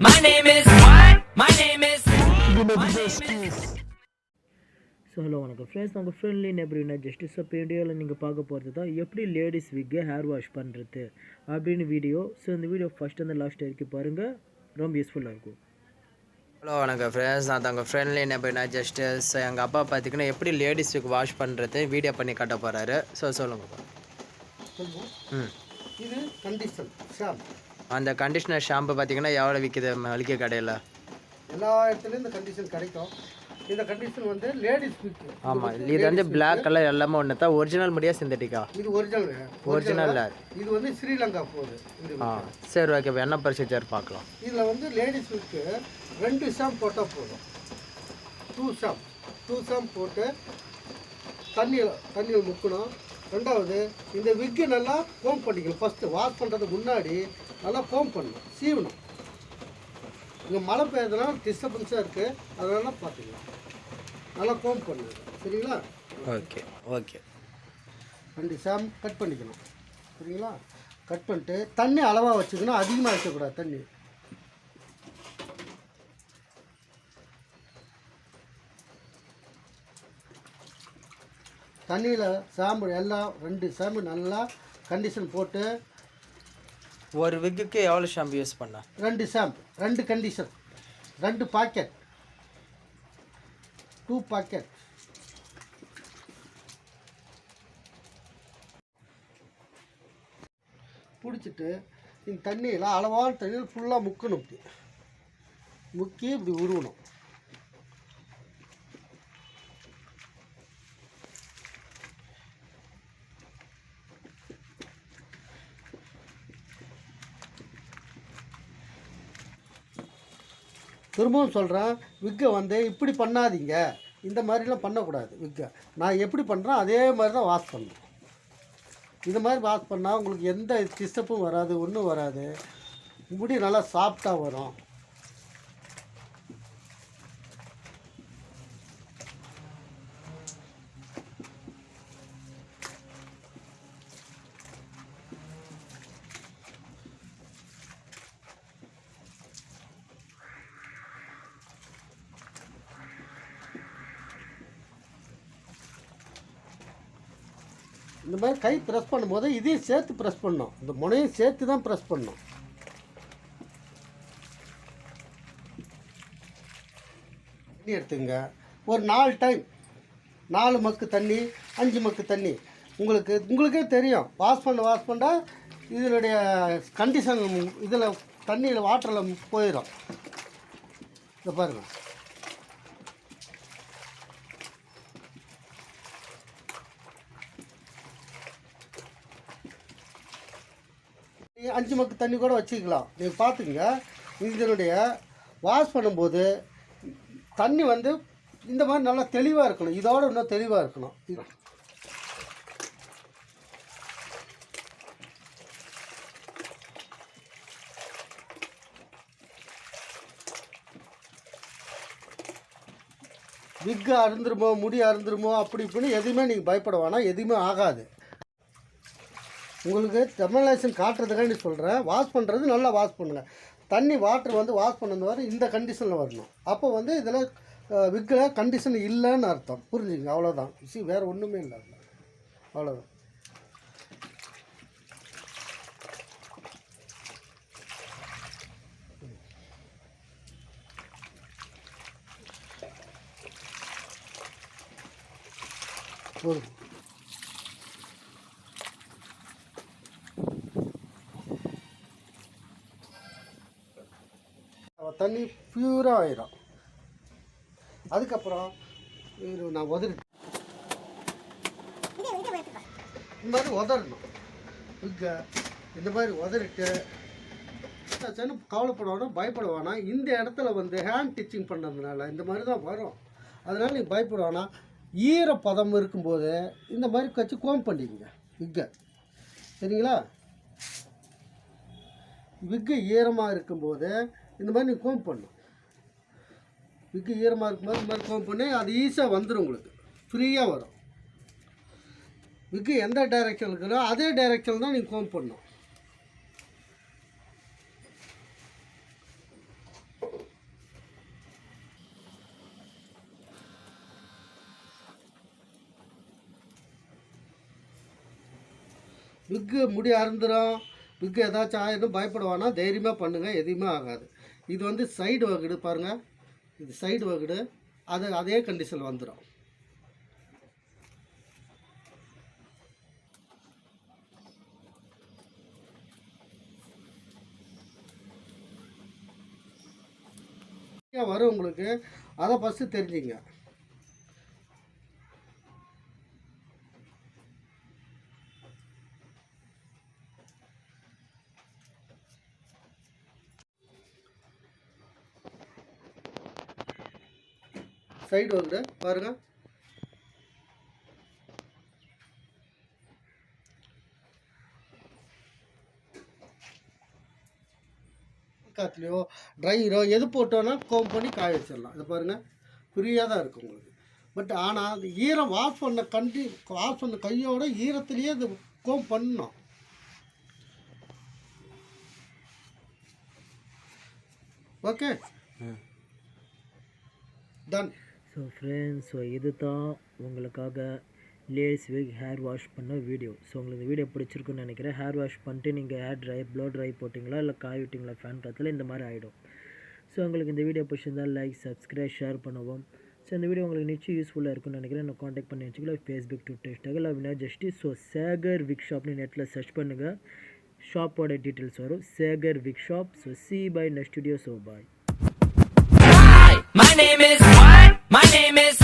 My name is. My name is. So hello வணக்கம் friends, உங்கள் friendly நெப்ரினா justice இப்போ வீடியோவில் நீங்கள் பார்க்க போகிறது தான் எப்படி லேடிஸ் விக்கு ஹேர் வாஷ் பண்ணுறது அப்படின்னு வீடியோ. ஸோ இந்த வீடியோ ஃபஸ்ட் அந்த லாஸ்ட் வரைக்கும் பாருங்கள், ரொம்ப யூஸ்ஃபுல்லாக இருக்கும். ஹலோ வணக்கம் ஃப்ரெண்ட்ஸ், நான் உங்கள் ஃப்ரெண்ட்லி நெப்ரினா ஜஸ்டிஸ். எங்கள் அப்பா பார்த்திங்கன்னா எப்படி லேடிஸ் விக்கு வாஷ் பண்ணுறது வீடியோ பண்ணி காட்ட போகிறாரு. ஸோ சொல்லுங்கப்பா. இது கண்டிஷன் ஷாம்பு. அந்த கண்டிஷனர் ஷாம்பு பார்த்திங்கன்னா எவ்வளோ விற்கிது மளிகை கடையில்? எல்லா இடத்துலையும் இந்த கண்டிஷன் கிடைக்கும். இந்த கண்டிஷன் வந்து லேடிஸ் விக்கு. ஆமாம், இது வந்து பிளாக் கலர் எல்லாமே ஒன்று தான். ஒரிஜினல் முடியா சிந்தட்டிக்கா? இது ஒரிஜினல். இது வந்து ஸ்ரீலங்கா போகுது. சரி, ஓகே. என்ன ப்ரொசீஜர் பார்க்கலாம். இதில் வந்து லேடிஸ் விக்கு 2 ஷாம்பு போட்டால் போதும். 2 ஷாம்பு போட்டு தண்ணியில் முக்கணும். ரெண்டாவது, இந்த விக்கு நல்லா கோம் பண்ணிக்கணும். ஃபஸ்ட்டு வாஷ் பண்ணுறதுக்கு முன்னாடி நல்லா கோம் பண்ணணும், சீவணும். இங்கே மழை பெய்யறதுனால டிஸ்டர்பன்ஸாக இருக்குது, அதனால பார்த்துக்கலாம். நல்லா கோம் பண்ணுங்க, சரிங்களா? Okay okay. 2 ஷாம்பு கட் பண்ணிக்கணும், சரிங்களா? கட் பண்ணிட்டு தண்ணி அளவாக வச்சுக்கணும், அதிகமாக வைக்கக்கூடாது தண்ணி. தண்ணியில் ஷாம்பு எல்லாம் 2 ஷாம்பு நல்லா கண்டிஷன் போட்டு. ஒரு விக்குக்கு எவ்வளோ ஷாம்பு யூஸ் பண்ண? 2 ஷாம்பு, 2 கண்டிஷன், 2 பாக்கெட், 2 பாக்கெட். பிடிச்சிட்டு இந்த தண்ணியில் அளவான தண்ணியில் ஃபுல்லாக முக்கணும். முக்கி இப்படி உருவணும். திரும்பவும் சொல்கிறேன், விக்கை வந்து இப்படி பண்ணாதீங்க, இந்த மாதிரிலாம் பண்ணக்கூடாது. விக்கை நான் எப்படி பண்ணுறேன் அதே மாதிரி தான் வாஷ் பண்ணணும். இது மாதிரி வாஷ் பண்ணால் உங்களுக்கு எந்த டிஸ்டர்பும் வராது, ஒன்றும் வராது. முடி நல்லா சாஃப்டாக வரும். இந்த மாதிரி கை ப்ரெஸ் பண்ணும்போது இதையும் சேர்த்து ப்ரெஸ் பண்ணணும், இந்த முனையும் சேர்த்து தான் ப்ரெஸ் பண்ணணும். தண்ணி எடுத்துங்க, ஒரு 4 டைம், 4 மக்கு தண்ணி, 5 மக்கு தண்ணி. உங்களுக்கே தெரியும், வாஷ் பண்ணால் இதனுடைய கண்டிஷன் இதில் தண்ணியில் வாட்டரில் போயிடும். இதை பாருங்கள். அஞ்சு மக்கு தண்ணி கூட வச்சுக்கலாம். நீங்கள் பார்த்துக்குங்க, இதனுடைய வாஷ் பண்ணும்போது தண்ணி வந்து இந்த மாதிரி நல்லா தெளிவாக இருக்கணும். இதோட இன்னும் தெளிவாக இருக்கணும். விக்கு அருந்துருமோ, முடி அருந்துருமோ, அப்படி இப்படின்னு எதுவுமே நீங்கள் பயப்பட வேணாம், எதுவுமே ஆகாது. உங்களுக்கு டெமலைசேஷன் காட்டுறதுக்காண்டி சொல்கிறேன். வாஷ் பண்ணுறது நல்லா வாஷ் பண்ணுங்கள். தண்ணி வாட்டர் வந்து வாஷ் பண்ணது வரை இந்த கண்டிஷனில் வரணும். அப்போ வந்து இதில் விக்கில் கண்டிஷன் இல்லைன்னு அர்த்தம். புரிஞ்சுங்க, அவ்வளோதான். வேறு ஒன்றுமே இல்லை, அவ்வளோதான். ஒரு தண்ணி பியூராக ஆயிரும். அதுக்கப்புறம் நான் உதறிட்டேன், இந்த மாதிரி உதறணும். இந்த மாதிரி உதறிட்டு கவலைப்படணும், பயப்பட வேணாம். இந்த இடத்துல வந்து ஹேண்ட் டிச்சிங் பண்ணுறதுனால இந்த மாதிரி தான் வரும். அதனால் நீங்கள் பயப்பட வேணாம். ஈரப்பதம் இருக்கும்போது இந்த மாதிரி கட்சி கோம் பண்ணிக்கங்க விக்கை, சரிங்களா? விக்கு ஈரமாக இருக்கும்போது இந்த மாதிரி நீங்கள் கோம் பண்ணணும். விக்கு ஈரமாக இருக்கும்போது இந்த மாதிரி கோம் பண்ணி அது ஈஸியாக வந்துடும், உங்களுக்கு ஃப்ரீயாக வரும். விக்கு எந்த டைரெக்ஷன் இருக்குதோ அதே டைரெக்ஷன் தான் நீங்கள் கோம் பண்ணணும். விக்கு முடி அறுந்துடும், விக்கு ஏதாச்சும் ஆயிடும் பயப்படுவானா, தைரியமாக பண்ணுங்கள், எதுவுமே ஆகாது. இது வந்து சைடு வகுடு பாருங்கள், இது சைடு வகுடு, அதே கண்டிஷன் வந்துடும். வரும் உங்களுக்கு, அதை ஃபஸ்ட்டு தெரிஞ்சுங்க. சைடு வந்து பாருங்க, காத்துலையோ ட்ரையரோ எது போட்டோன்னா கோம் பண்ணி காய வச்சிடலாம். இதை பாருங்கள், ஃப்ரீயாக தான் இருக்கும் உங்களுக்கு. பட் ஆனால் அது ஈரம் வாஷ் பண்ண கையோட ஈரத்துலேயே அது கோம் பண்ணணும். Okay, done. So friends, so இது தான் உங்களுக்காக லேடிஸ் விக் ஹேர் வாஷ் பண்ண வீடியோ. ஸோ உங்களுக்கு இந்த வீடியோ பிடிச்சிருக்குன்னு நினைக்கிறேன். ஹேர் வாஷ் பண்ணிட்டு நீங்கள் ஹேர் ட்ரை ப்ளோ ட்ரை போட்டிங்களா இல்லை காய விட்டிங்களா ஃபேன் காற்றுல இந்த மாதிரி ஆகிடும். ஸோ உங்களுக்கு இந்த வீடியோ பிடிச்சிருந்தால் லைக், சப்ஸ்கிரைப், ஷேர் பண்ணுவோம். ஸோ இந்த வீடியோ உங்களுக்கு நிச்சயம் யூஸ்ஃபுல்லாக இருக்குன்னு நினைக்கிறேன். நான் காண்டாக்ட் பண்ணி வச்சுக்கலாம் ஃபேஸ்புக், ட்விட்டர், இன்ஸ்டாகிராம் அப்படின்னா ஜஸ்டிஸ். ஸோ சேகர் விக் ஷாப்னு நெட்டில் சர்ச் பண்ணுங்கள், ஷாப்போட டீட்டெயில்ஸ் வரும். Sekar wig shop. So see bye next video. So bye. My name is. My name is.